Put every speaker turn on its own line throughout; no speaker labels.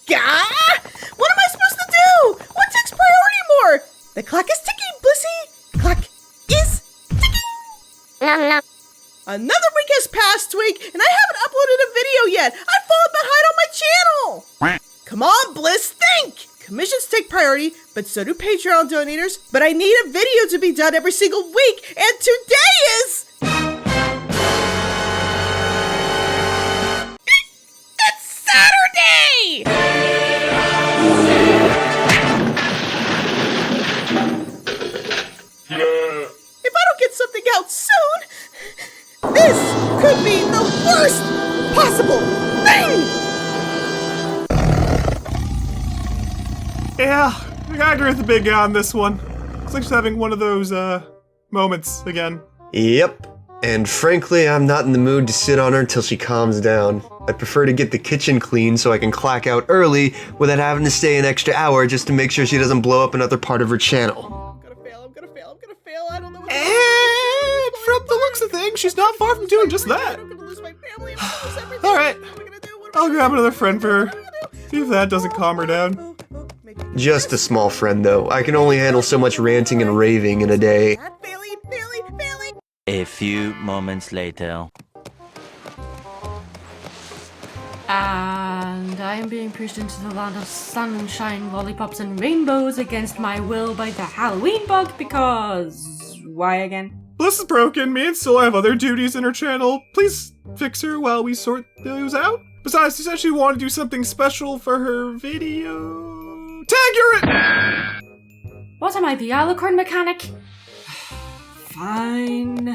Gah! What am I supposed to do? What takes priority more? The clock is ticking, Blissy. Clock is ticking.
No.
Another week has passed, Twig, and I haven't uploaded a video yet. I've fallen behind on my channel. Come on, Bliss, think. Commissions take priority, but so do Patreon donators. But I need a video to be done every single week, and today is... It's Saturday! If I don't get something out soon, this could be the worst possible thing!
Yeah, I agree with the big guy on this one. It's like she's having one of those, moments again.
Yep. And frankly, I'm not in the mood to sit on her until she calms down. I'd prefer to get the kitchen clean so I can clack out early without having to stay an extra hour just to make sure she doesn't blow up another part of her channel.
I'm gonna fail, I don't know what to do.
And from the looks of things, she's not far from doing just that.
I'm gonna lose my family, I'm gonna lose everything.
Alright,
What am I gonna do?
I'll grab another friend for her. See if that doesn't calm her down.
Just a small friend, though. I can only handle so much ranting and raving in a day.
Failing.
A few moments later.
And I am being pushed into the land of sunshine, lollipops, and rainbows against my will by the Halloween bug because... why again?
Bliss is broken, me and Sola have other duties in her channel. Please fix her while we sort those out. Besides, she said she wanted to do something special for her video. Tag, you're it!
What am I, the alicorn mechanic? Fine.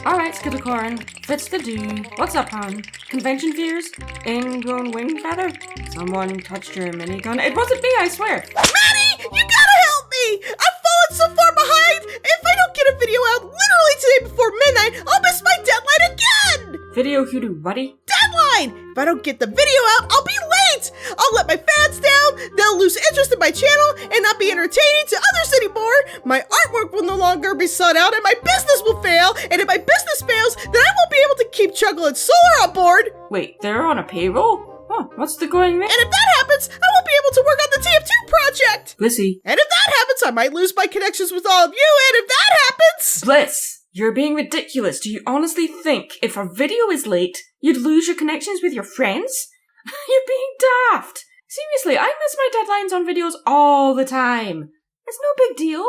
Alright, Skittercorn. Fits the do. What's up, hon? Convention fears? Ingrown wing feather? Someone touched your minigun? It wasn't me, I swear!
Maddie, you gotta help me! I've fallen so far behind! If I don't get a video out literally today before midnight, I'll miss my deadline again!
Video hoodoo, buddy?
Deadline! If I don't get the video out, I'll be late! I'll let my fans down, they'll lose interest in my channel, and not be entertaining to others anymore. My artwork will no longer be sought out, and my business will fail, and if my business fails, then I won't be able to keep Chuggle and Solar on board!
Wait, they're on a payroll? Huh, what's the going rate?
And if that happens, I won't be able to work on the TF2 project!
Blissy.
And if that happens, I might lose my connections with all of you, and if that happens...
Bliss! You're being ridiculous. Do you honestly think if a video is late, you'd lose your connections with your friends? You're being daft. Seriously, I miss my deadlines on videos all the time. It's no big deal.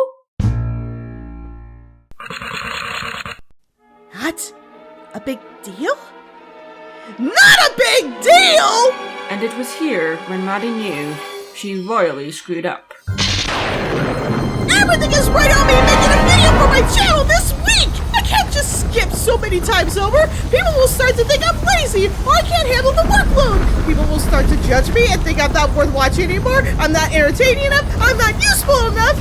What? A big deal? Not a big deal!
And it was here, when Maddie knew, she royally screwed up.
Everything is right on me making a video for my channel this week! I can't just skip so many times over! People will start to think I'm lazy, or I can't handle the workload! People will start to judge me and think I'm not worth watching anymore, I'm not entertaining enough, I'm not useful enough!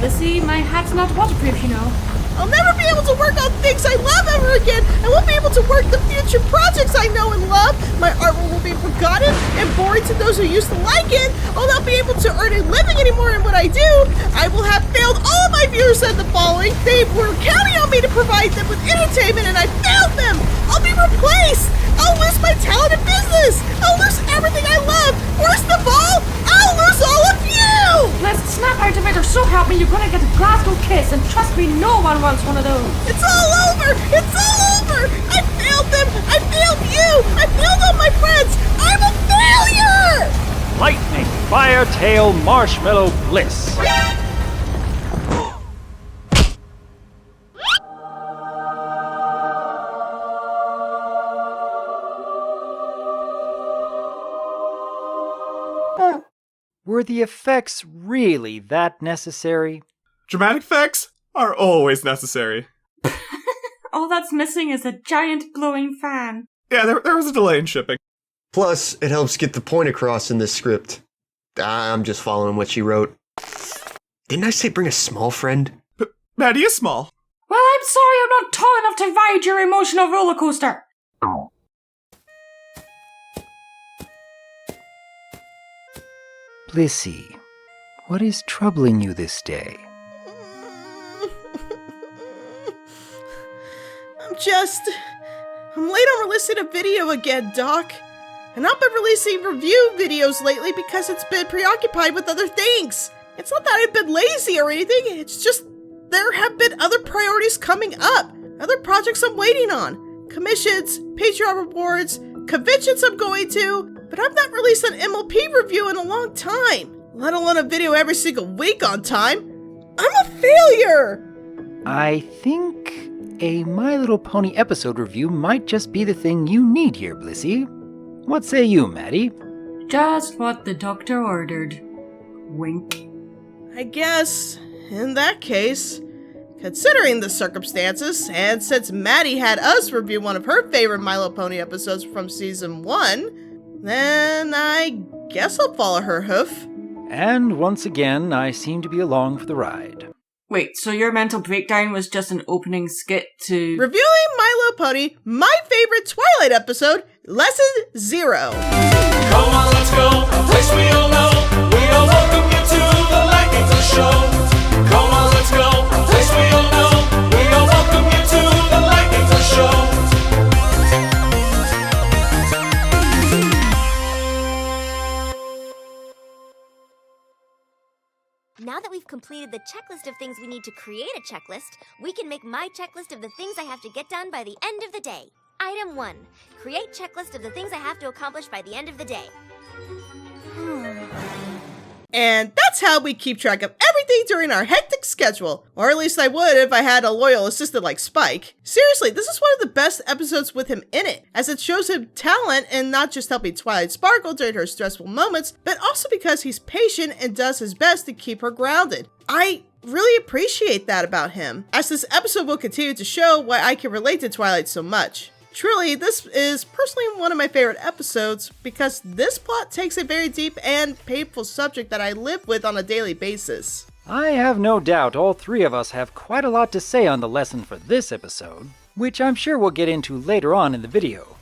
Blissy, my hat's not waterproof, you know.
I'll never be able to work on things I love ever again. I won't be able to work the future projects I know and love. My artwork will be forgotten and boring to those who used to like it. I'll not be able to earn a living anymore in what I do. I will have failed all of my viewers at the following. They were counting on me to provide them with entertainment and I failed them. I'll be replaced. I'll lose my talent and business. I'll lose everything I love. Worst of all, I'll lose all of you.
Let's snap out of it or so help me, you're gonna get a Glasgow kiss, and trust me, no one wants one of those.
It's all over! It's all over! I failed them! I failed you! I failed all my friends! I'm a failure!
Lightning, Fire, Tail, Marshmallow, Bliss.
Were the effects really that necessary?
Dramatic effects are always necessary.
All that's missing is a giant glowing fan.
Yeah, there was a delay in shipping.
Plus, it helps get the point across in this script. I'm just following what she wrote. Didn't I say bring a small friend?
Maddie is small.
Well, I'm sorry I'm not tall enough to ride your emotional roller coaster.
Blissy, what is troubling you this day?
I'm late on releasing a video again, Doc. And I've been releasing review videos lately because it's been preoccupied with other things. It's not that I've been lazy or anything, it's just there have been other priorities coming up. Other projects I'm waiting on. Commissions, Patreon rewards, conventions I'm going to. But I've not released an MLP review in a long time. Let alone a video every single week on time. I'm a failure!
I think a My Little Pony episode review might just be the thing you need here, Blissy. What say you, Maddie?
Just what the doctor ordered. Wink.
I guess, in that case, considering the circumstances, and since Maddie had us review one of her favorite My Little Pony episodes from Season 1, then I guess I'll follow her hoof.
And once again, I seem to be along for the ride.
Wait, so your mental breakdown was just an opening skit to...
Reviewing My Little Pony, my favorite Twilight episode, Lesson 0.
Come on, let's go, a place we all know. We all welcome you to the Lightning Bliss Show. Come on, let's go, a place we all know. We all welcome you to the Lightning Bliss Show.
Now that we've completed the checklist of things we need to create a checklist, we can make my checklist of the things I have to get done by the end of the day. Item 1. Create checklist of the things I have to accomplish by the end of the day.
And that's how we keep track of everything during our hectic schedule. Or at least I would if I had a loyal assistant like Spike. Seriously, this is one of the best episodes with him in it, as it shows him talent in not just helping Twilight sparkle during her stressful moments, but also because he's patient and does his best to keep her grounded. I really appreciate that about him, as this episode will continue to show why I can relate to Twilight so much. Truly, this is personally one of my favorite episodes because this plot takes a very deep and painful subject that I live with on a daily basis.
I have no doubt all three of us have quite a lot to say on the lesson for this episode, which I'm sure we'll get into later on in the video.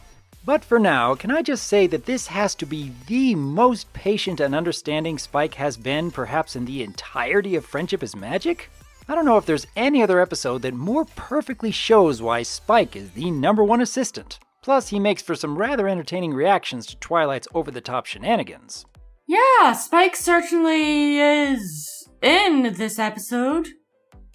But for now, can I just say that this has to be the most patient and understanding Spike has been perhaps in the entirety of Friendship is Magic? I don't know if there's any other episode that more perfectly shows why Spike is the #1 assistant. Plus, he makes for some rather entertaining reactions to Twilight's over-the-top shenanigans.
Yeah, Spike certainly is in this episode.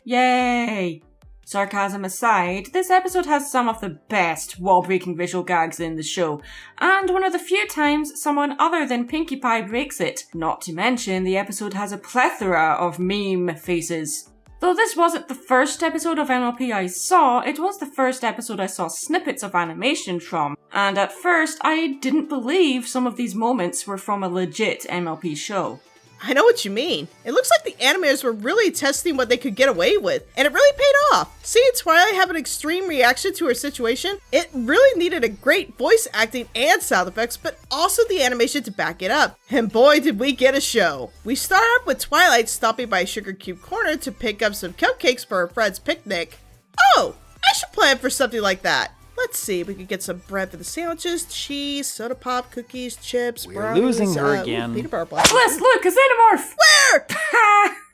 Yay! Sarcasm aside, this episode has some of the best wall-breaking visual gags in the show, and one of the few times someone other than Pinkie Pie breaks it. Not to mention, the episode has a plethora of meme faces. Though this wasn't the first episode of MLP I saw, it was the first episode I saw snippets of animation from, and at first I didn't believe some of these moments were from a legit MLP show.
I know what you mean. It looks like the animators were really testing what they could get away with, and it really paid off. Seeing Twilight have an extreme reaction to her situation, it really needed a great voice acting and sound effects, but also the animation to back it up. And boy, did we get a show. We start off with Twilight stopping by Sugar Cube Corner to pick up some cupcakes for her friend's picnic. Oh, I should plan for something like that. Let's see, we could get some bread for the sandwiches, cheese, soda pop, cookies, chips,
We're
brownies,
losing her again.
peanut butter blossoms.
Bliss, look, a xenomorph!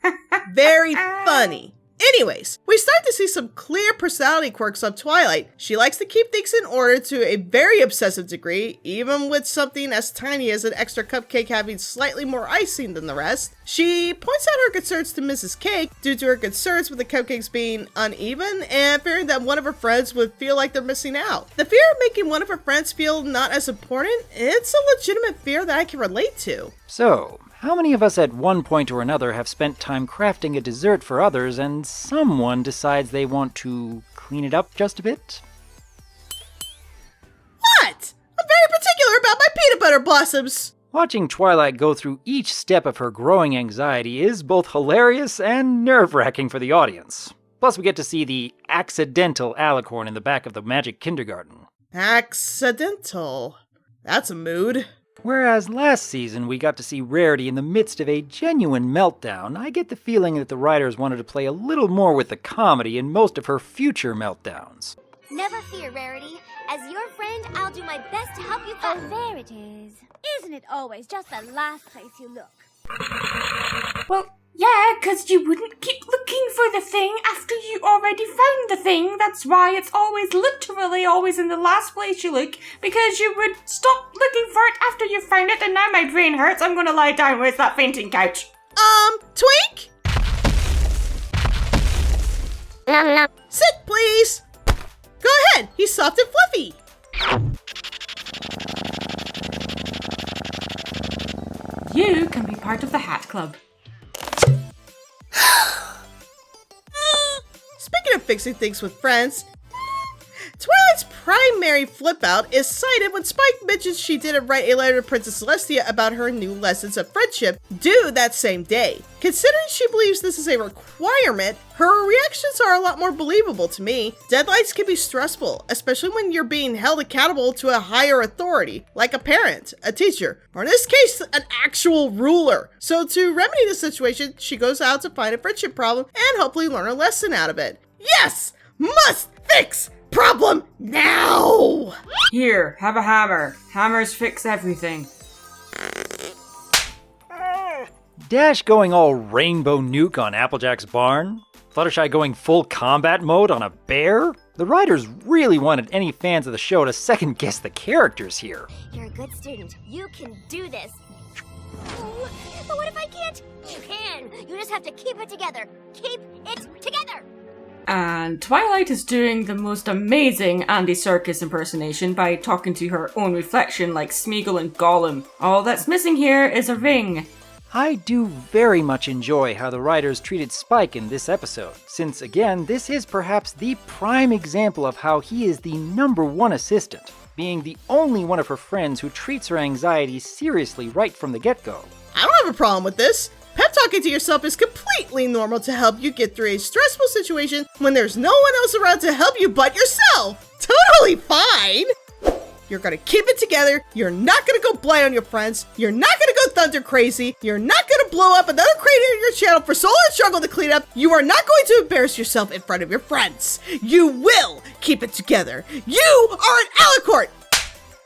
Where? Very funny. Anyways, we start to see some clear personality quirks of Twilight. She likes to keep things in order to a very obsessive degree, even with something as tiny as an extra cupcake having slightly more icing than the rest. She points out her concerns to Mrs. Cake due to her concerns with the cupcakes being uneven and fearing that one of her friends would feel like they're missing out. The fear of making one of her friends feel not as important, it's a legitimate fear that I can relate to.
So, how many of us at one point or another have spent time crafting a dessert for others and someone decides they want to clean it up just a bit?
What? I'm very particular about my peanut butter blossoms.
Watching Twilight go through each step of her growing anxiety is both hilarious and nerve-wracking for the audience. Plus, we get to see the accidental alicorn in the back of the magic kindergarten.
Accidental. That's a mood.
Whereas last season we got to see Rarity in the midst of a genuine meltdown, I get the feeling that the writers wanted to play a little more with the comedy in most of her future meltdowns.
Never fear, Rarity. As your friend, I'll do my best to help you find...
Oh, there it is. Isn't it always just the last place you look?
Well, Yeah, 'cause you wouldn't keep looking for the thing after you already found the thing. That's why it's always, literally always in the last place you look, because you would stop looking for it after you found it, and now my brain hurts. I'm gonna lie down. Where's that fainting couch?
Twink? Sit, please. Go ahead. He's soft and fluffy.
You can be part of the Hat Club.
Speaking of fixing things with friends, Twilight's primary flip-out is cited when Spike mentions she didn't write a letter to Princess Celestia about her new lessons of friendship due that same day. Considering she believes this is a requirement, her reactions are a lot more believable to me. Deadlines can be stressful, especially when you're being held accountable to a higher authority, like a parent, a teacher, or in this case, an actual ruler. So to remedy the situation, she goes out to find a friendship problem and hopefully learn a lesson out of it. Yes! Must fix! Problem now!
Here, have a hammer. Hammers fix everything.
Dash going all Rainbow Nuke on Applejack's barn? Fluttershy going full combat mode on a bear? The writers really wanted any fans of the show to second guess the characters here.
You're a good student. You can do this. Oh, but what if I can't? You can. You just have to keep it together. Keep it together.
And Twilight is doing the most amazing Andy Serkis impersonation by talking to her own reflection like Smeagol and Gollum. All that's missing here is a ring.
I do very much enjoy how the writers treated Spike in this episode, since again, this is perhaps the prime example of how he is the #1 assistant, being the only one of her friends who treats her anxiety seriously right from the get-go.
I don't have a problem with this. Pep talking to yourself is completely normal to help you get through a stressful situation when there's no one else around to help you but yourself. Totally fine. You're gonna keep it together. You're not gonna go blind on your friends. You're not gonna go thunder crazy. You're not gonna blow up another crater in your channel for Solar Struggle to clean up. You are not going to embarrass yourself in front of your friends. You will keep it together. You are an Alicorn.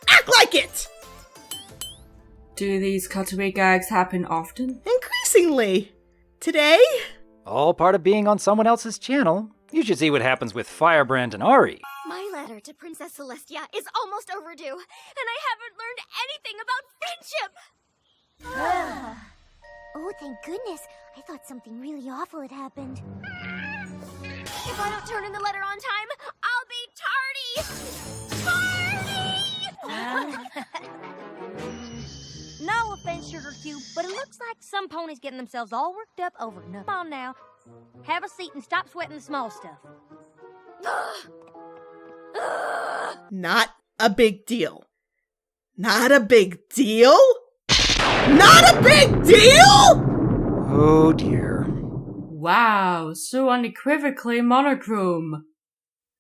Act like it.
Do these cutaway gags happen often?
Increasingly. Today?
All part of being on someone else's channel. You should see what happens with Firebrand and Ari.
My letter to Princess Celestia is almost overdue, and I haven't learned anything about friendship. Oh, thank goodness. I thought something really awful had happened. If I don't turn in the letter on time, I'll be tardy!
No offense, Sugar Cube, but it looks like some ponies getting themselves all worked up over nothing. Come on now. Have a seat and stop sweating the small stuff.
Not a big deal. Not a big deal? Not a big deal?
Oh dear.
Wow, so unequivocally monochrome.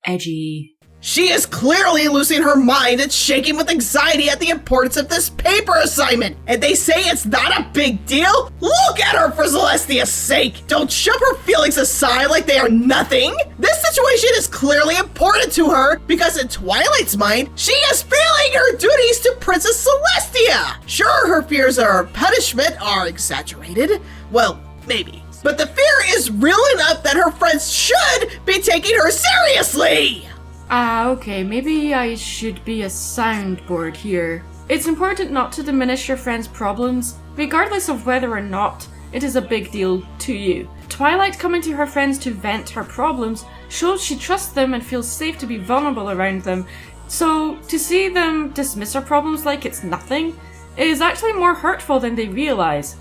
Edgy.
She is clearly losing her mind and shaking with anxiety at the importance of this paper assignment. And they say it's not a big deal? Look at her for Celestia's sake. Don't shove her feelings aside like they are nothing. This situation is clearly important to her because in Twilight's mind, she is failing her duties to Princess Celestia. Sure, her fears of punishment are exaggerated. Well, maybe. But the fear is real enough that her friends should be taking her seriously.
Okay, maybe I should be a soundboard here. It's important not to diminish your friend's problems, regardless of whether or not it is a big deal to you. Twilight coming to her friends to vent her problems shows she trusts them and feels safe to be vulnerable around them. So, to see them dismiss her problems like it's nothing is actually more hurtful than they realize.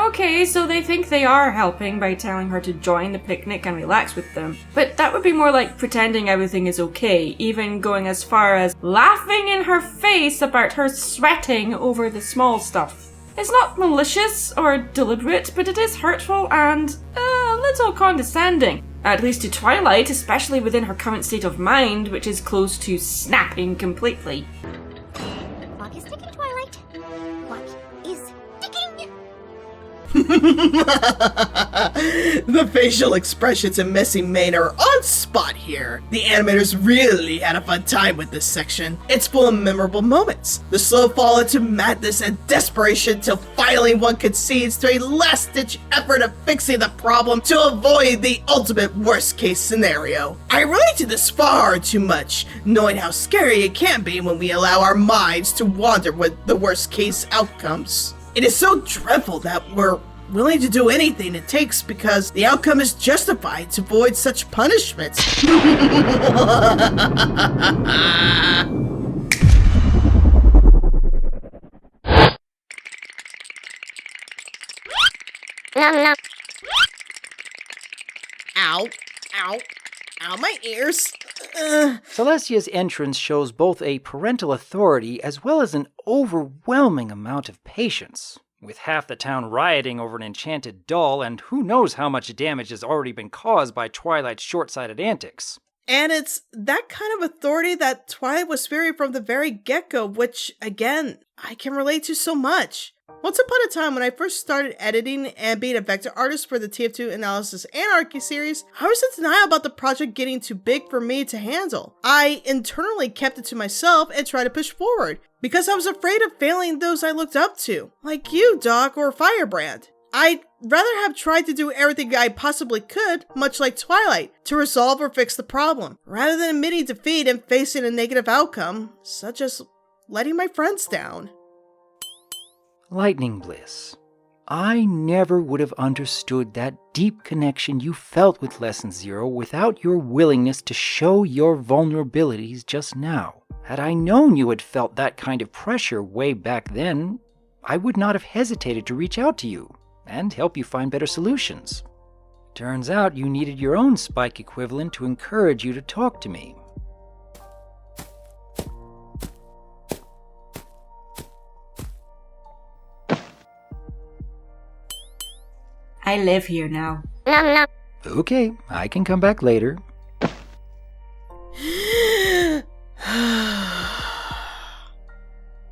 Okay, so they think they are helping by telling her to join the picnic and relax with them. But that would be more like pretending everything is okay, even going as far as laughing in her face about her sweating over the small stuff. It's not malicious or deliberate, but it is hurtful and a little condescending. At least to Twilight, especially within her current state of mind, which is close to snapping completely.
Clock is ticking, Twilight. Clock is ticking.
The facial expressions and messy mane are on spot here. The animators really had a fun time with this section. It's full of memorable moments. The slow fall into madness and desperation till finally one concedes to a last-ditch effort of fixing the problem to avoid the ultimate worst-case scenario. I relate to this far too much, knowing how scary it can be when we allow our minds to wander with the worst-case outcomes. It is so dreadful that we're willing to do anything it takes because the outcome is justified to avoid such punishments. Ow, ow, ow, my ears.
Celestia's entrance shows both a parental authority as well as an overwhelming amount of patience. With half the town rioting over an enchanted doll, and who knows how much damage has already been caused by Twilight's short-sighted antics.
And it's that kind of authority that Twilight was fearing from the very get-go, which, again, I can relate to so much. Once upon a time, when I first started editing and being a vector artist for the TF2 Analysis Anarchy series, I was in denial about the project getting too big for me to handle. I internally kept it to myself and tried to push forward, because I was afraid of failing those I looked up to, like you, Doc, or Firebrand. I'd rather have tried to do everything I possibly could, much like Twilight, to resolve or fix the problem, rather than admitting defeat and facing a negative outcome, such as letting my friends down.
Lightning Bliss, I never would have understood that deep connection you felt with Lesson Zero without your willingness to show your vulnerabilities just now. Had I known you had felt that kind of pressure way back then, I would not have hesitated to reach out to you and help you find better solutions. Turns out you needed your own Spike equivalent to encourage you to talk to me.
I live here now.
Okay, I can come back later.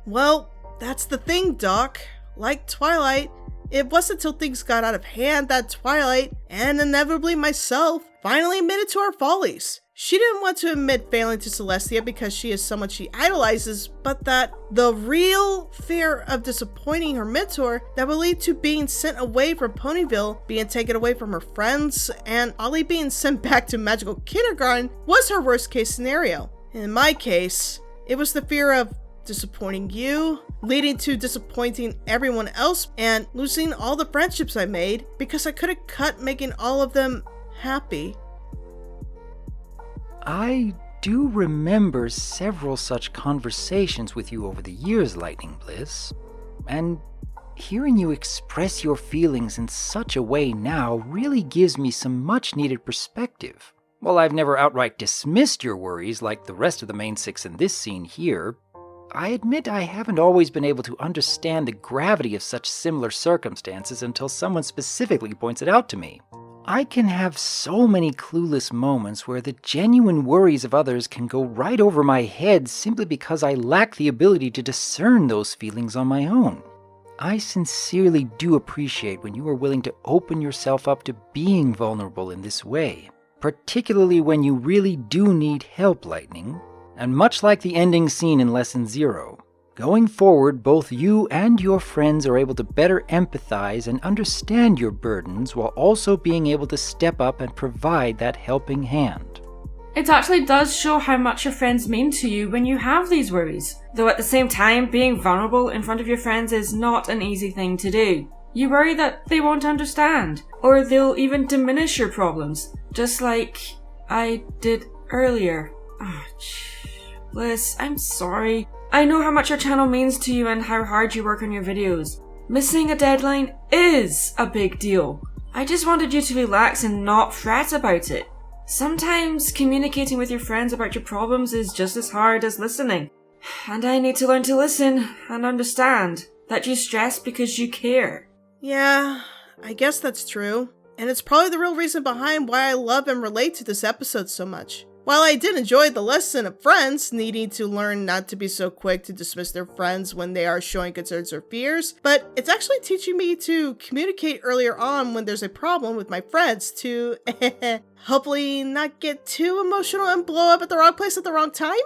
Well, that's the thing, Doc. Like Twilight, it wasn't until things got out of hand that Twilight, and inevitably myself, finally admitted to our follies. She didn't want to admit failing to Celestia because she is someone she idolizes, but that the real fear of disappointing her mentor that would lead to being sent away from Ponyville, being taken away from her friends, and Ollie being sent back to magical kindergarten was her worst case scenario. In my case, it was the fear of disappointing you, leading to disappointing everyone else, and losing all the friendships I made because I couldn't cut making all of them happy.
I do remember several such conversations with you over the years, Lightning Bliss, and hearing you express your feelings in such a way now really gives me some much-needed perspective. While I've never outright dismissed your worries like the rest of the main six in this scene here, I admit I haven't always been able to understand the gravity of such similar circumstances until someone specifically points it out to me. I can have so many clueless moments where the genuine worries of others can go right over my head simply because I lack the ability to discern those feelings on my own. I sincerely do appreciate when you are willing to open yourself up to being vulnerable in this way, particularly when you really do need help, Lightning. And much like the ending scene in Lesson Zero, going forward, both you and your friends are able to better empathize and understand your burdens while also being able to step up and provide that helping hand.
It actually does show how much your friends mean to you when you have these worries. Though at the same time, being vulnerable in front of your friends is not an easy thing to do. You worry that they won't understand, or they'll even diminish your problems, just like I did earlier. Oh, Bliss, I'm sorry. I know how much your channel means to you and how hard you work on your videos. Missing a deadline is a big deal. I just wanted you to relax and not fret about it. Sometimes communicating with your friends about your problems is just as hard as listening. And I need to learn to listen and understand that you stress because you care.
Yeah, I guess that's true. And it's probably the real reason behind why I love and relate to this episode so much. While I did enjoy the lesson of friends needing to learn not to be so quick to dismiss their friends when they are showing concerns or fears, but it's actually teaching me to communicate earlier on when there's a problem with my friends to hopefully not get too emotional and blow up at the wrong place at the wrong time.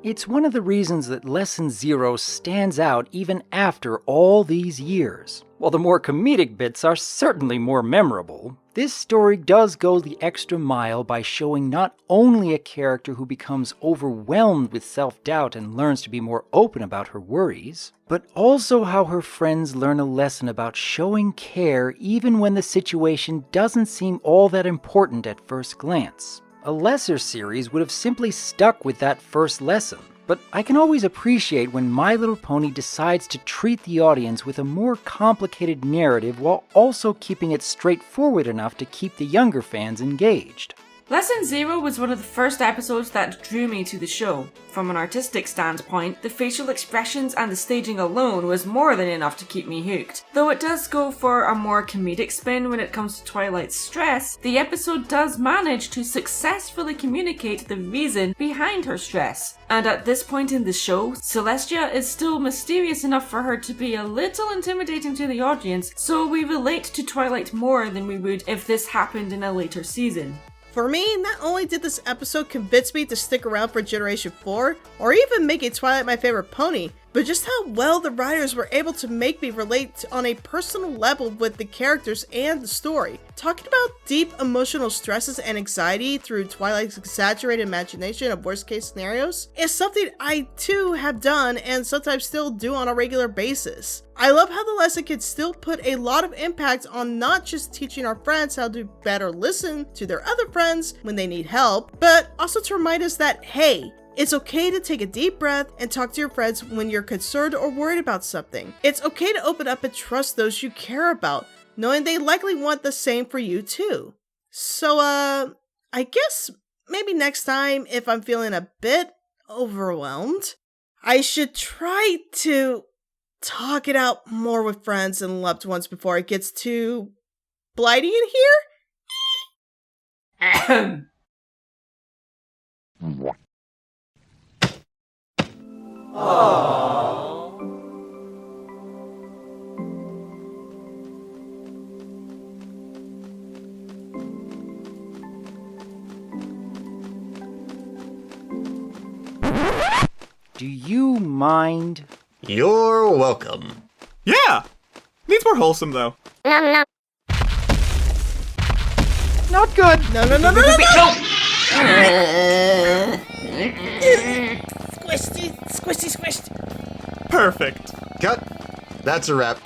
It's one of the reasons that Lesson 0 stands out even after all these years. While the more comedic bits are certainly more memorable, this story does go the extra mile by showing not only a character who becomes overwhelmed with self-doubt and learns to be more open about her worries, but also how her friends learn a lesson about showing care even when the situation doesn't seem all that important at first glance. A lesser series would have simply stuck with that first lesson, but I can always appreciate when My Little Pony decides to treat the audience with a more complicated narrative while also keeping it straightforward enough to keep the younger fans engaged.
Lesson 0 was one of the first episodes that drew me to the show. From an artistic standpoint, the facial expressions and the staging alone was more than enough to keep me hooked. Though it does go for a more comedic spin when it comes to Twilight's stress, the episode does manage to successfully communicate the reason behind her stress. And at this point in the show, Celestia is still mysterious enough for her to be a little intimidating to the audience, so we relate to Twilight more than we would if this happened in a later season.
For me, not only did this episode convince me to stick around for Generation 4, or even making Twilight my favorite pony, but just how well the writers were able to make me relate on a personal level with the characters and the story. Talking about deep emotional stresses and anxiety through Twilight's exaggerated imagination of worst case scenarios is something I too have done and sometimes still do on a regular basis. I love how the lesson can still put a lot of impact on not just teaching our friends how to better listen to their other friends when they need help, but also to remind us that, hey, it's okay to take a deep breath and talk to your friends when you're concerned or worried about something. It's okay to open up and trust those you care about, knowing they likely want the same for you too. So, I guess maybe next time if I'm feeling a bit overwhelmed, I should try to talk it out more with friends and loved ones before it gets too blighty in here.
Do you mind?
You're welcome.
Yeah! Needs more wholesome, though.
Not good!
No. Squished.
Perfect.
Cut. That's a wrap.